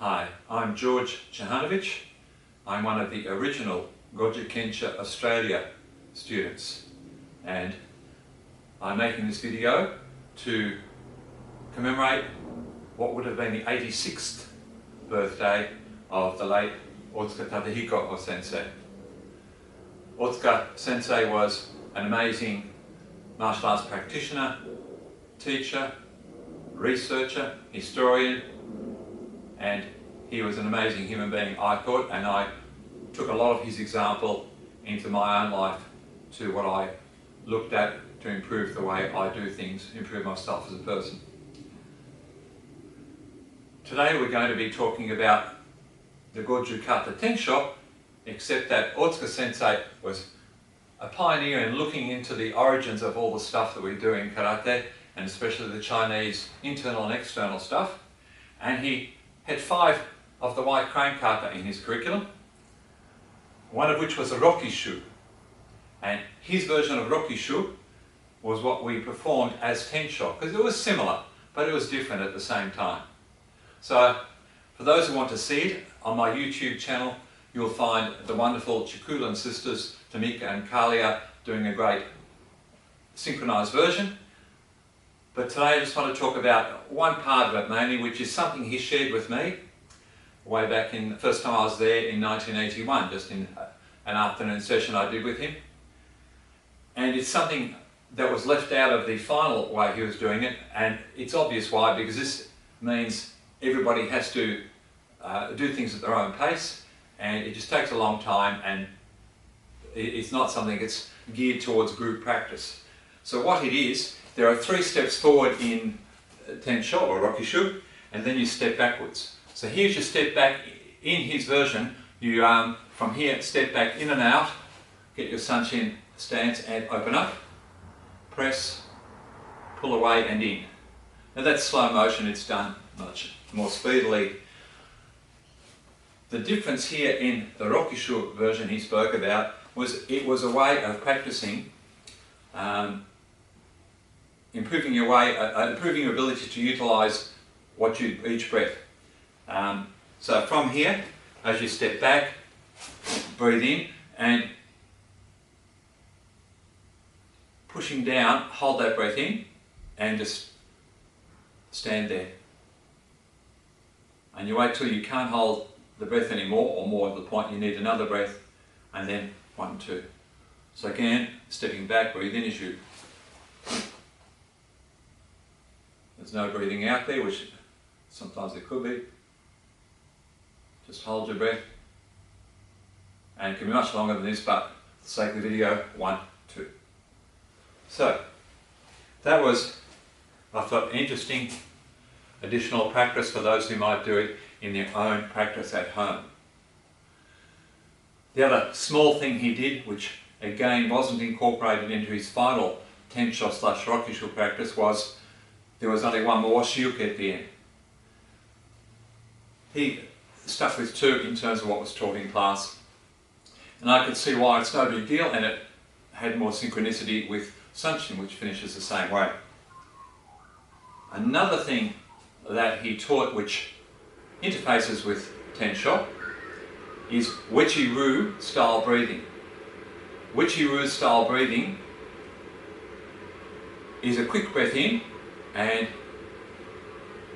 Hi, I'm George Jehanovic. I'm one of the original Goju Kensha Australia students, and I'm making this video to commemorate what would have been the 86th birthday of the late Ohtsuka Tadahiko o-sensei. Ohtsuka sensei was an amazing martial arts practitioner, teacher, researcher, historian, and he was an amazing human being, I thought, and I took a lot of his example into my own life to what I looked at to improve the way I do things, improve myself as a person. Today we're going to be talking about the Goju kata Tensho, except that Ohtsuka sensei was a pioneer in looking into the origins of all the stuff that we do in karate, and especially the Chinese internal and external stuff, and he had 5 of the white crane kata in his curriculum, one of which was a Rokkishu, and his version of Rokkishu was what we performed as Tensho, because it was similar, but it was different at the same time. So, for those who want to see it, on my YouTube channel you'll find the wonderful Chikulan sisters, Tamika and Kalia, doing a great synchronized version. But today I just want to talk about one part of it mainly, which is something he shared with me way back in the first time I was there in 1981, just in an afternoon session I did with him. And it's something that was left out of the final way he was doing it, and it's obvious why, because this means everybody has to do things at their own pace, and it just takes a long time, and it's not something that's geared towards group practice. So what it is, there are 3 steps forward in Tensho or Rokkishu, and then you step backwards. So here's your step back in his version. You from here step back in and out, get your Sanchin stance and open up, press, pull away and in. Now that's slow motion, it's done much more speedily. The difference here in the Rokkishu version he spoke about was it was a way of practicing improving your ability to utilise each breath. So from here, as you step back, breathe in, and pushing down, hold that breath in, and just stand there. And you wait till you can't hold the breath anymore, or more to the point you need another breath, and then 1, 2. So again, stepping back, breathe in as you. There's no breathing out there, which sometimes there could be. Just hold your breath. And it can be much longer than this, but for the sake of the video, 1, 2. So, that was, I thought, interesting additional practice for those who might do it in their own practice at home. The other small thing he did, which again wasn't incorporated into his final Tensho / Rokkishu practice, was there was only one more shiuke at the end. He stuck with 2 in terms of what was taught in class, and I could see why it's no big deal, and it had more synchronicity with Sanchin, which finishes the same way. Another thing that he taught which interfaces with Tensho is Uechi style breathing. Uechi style breathing is a quick breath in and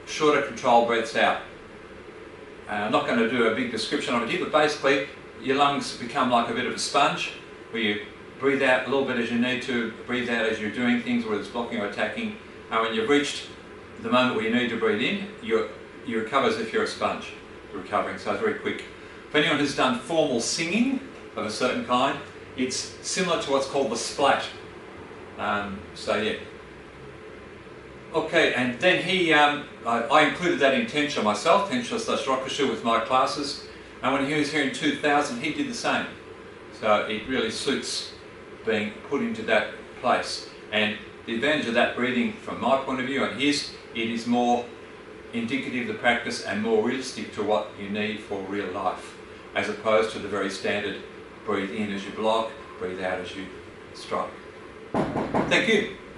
shorter controlled breaths out. I'm not going to do a big description of it here, but basically your lungs become like a bit of a sponge, where you breathe out a little bit as you need to, breathe out as you're doing things, whether it's blocking or attacking, and when you've reached the moment where you need to breathe in, you recover as if you're a sponge recovering, so it's very quick. For anyone who's done formal singing of a certain kind, it's similar to what's called the splat. So yeah. Okay, and then I included that in Tensho myself, Tensho / Rokkishu with my classes, and when he was here in 2000 he did the same. So it really suits being put into that place. And the advantage of that breathing from my point of view and his, it is more indicative of the practice and more realistic to what you need for real life, as opposed to the very standard breathe in as you block, breathe out as you strike. Thank you.